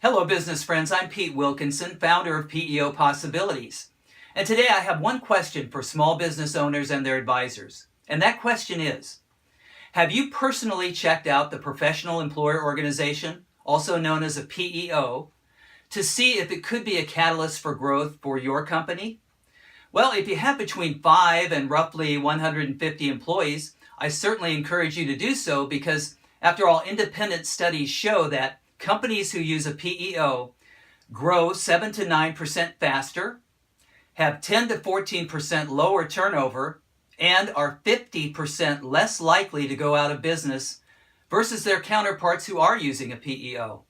Hello business friends, I'm Pete Wilkinson, founder of PEO Possibilities. And today I have one question for small business owners and their advisors. And that question is, have you personally checked out the Professional Employer Organization, also known as a PEO, to see if it could be a catalyst for growth for your company? Well, if you have between 5 and roughly 150 employees, I certainly encourage you to do so because, after all, independent studies show that companies who use a PEO grow 7 to 9% faster, have 10 to 14% lower turnover, and are 50% less likely to go out of business versus their counterparts who are using a PEO.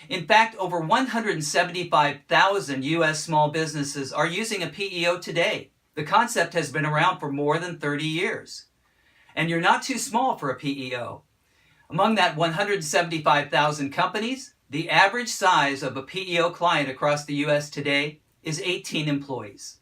In fact, over 175,000 U.S. small businesses are using a PEO today. The concept has been around for more than 30 years. And you're not too small for a PEO. Among that 175,000 companies, the average size of a PEO client across the U.S. today is 18 employees.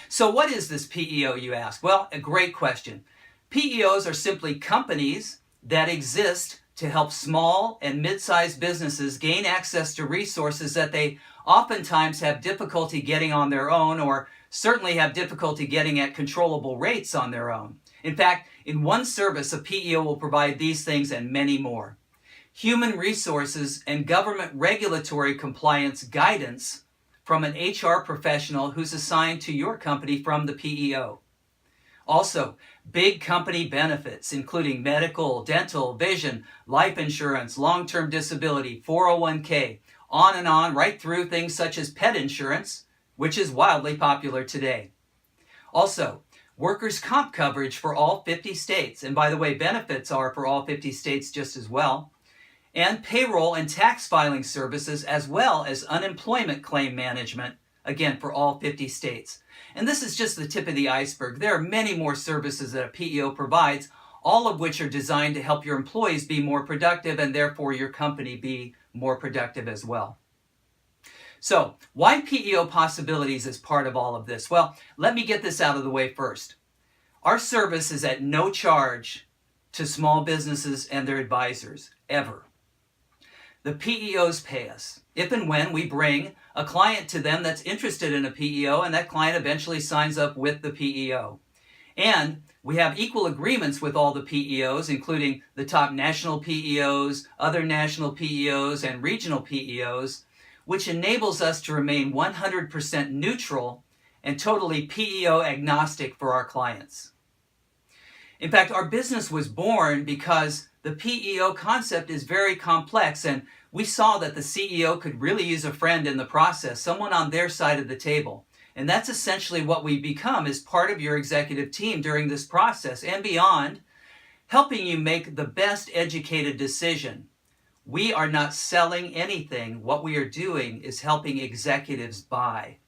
So what is this PEO, you ask? Well, a great question. PEOs are simply companies that exist to help small and mid-sized businesses gain access to resources that they oftentimes have difficulty getting on their own, or certainly have difficulty getting at controllable rates on their own. In fact, in one service, a PEO will provide these things and many more. Human resources and government regulatory compliance guidance from an HR professional who's assigned to your company from the PEO. Also, big company benefits, including medical, dental, vision, life insurance, long-term disability, 401k, on and on, right through things such as pet insurance, which is wildly popular today. Also, workers' comp coverage for all 50 states, and by the way, benefits are for all 50 states just as well, and payroll and tax filing services, as well as unemployment claim management, again, for all 50 states. And this is just the tip of the iceberg. There are many more services that a PEO provides, all of which are designed to help your employees be more productive and therefore your company be more productive as well. So, why PEO Possibilities is part of all of this? Well, let me get this out of the way first. Our service is at no charge to small businesses and their advisors, ever. The PEOs pay us if and when we bring a client to them that's interested in a PEO, and that client eventually signs up with the PEO. And we have equal agreements with all the PEOs, including the top national PEOs, other national PEOs, and regional PEOs, which enables us to remain 100% neutral and totally PEO agnostic for our clients. In fact, our business was born because the PEO concept is very complex, and we saw that the CEO could really use a friend in the process, someone on their side of the table. And that's essentially what we become as part of your executive team during this process and beyond, helping you make the best educated decision. We are not selling anything. What we are doing is helping executives buy.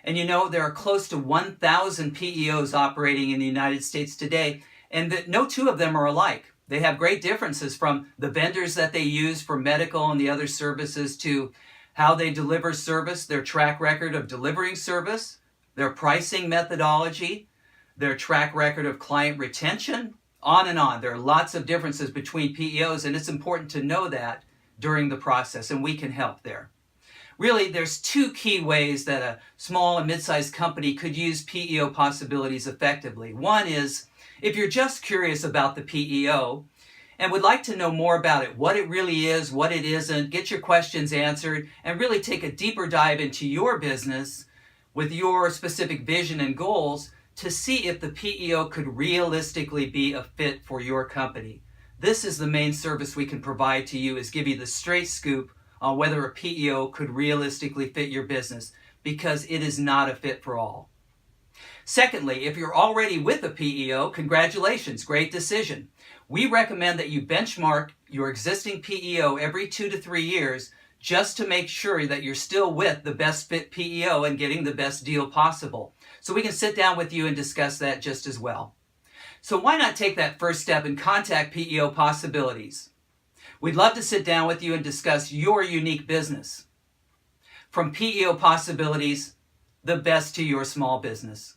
And you know, there are close to 1,000 PEOs operating in the United States today, and that no two of them are alike. They have great differences, from the vendors that they use for medical and the other services to how they deliver service, their track record of delivering service, their pricing methodology, their track record of client retention, on and on. There are lots of differences between PEOs, and it's important to know that during the process, and we can help there. Really, there's two key ways that a small and mid-sized company could use PEO Possibilities effectively. One is, if you're just curious about the PEO and would like to know more about it, what it really is, what it isn't, get your questions answered, and really take a deeper dive into your business with your specific vision and goals to see if the PEO could realistically be a fit for your company. This is the main service we can provide to you, is give you the straight scoop on whether a PEO could realistically fit your business, because it is not a fit for all. Secondly, if you're already with a PEO, congratulations, great decision. We recommend that you benchmark your existing PEO every 2 to 3 years just to make sure that you're still with the best fit PEO and getting the best deal possible. So we can sit down with you and discuss that just as well. So why not take that first step and contact PEO Possibilities? We'd love to sit down with you and discuss your unique business. From PEO Possibilities, the best to your small business.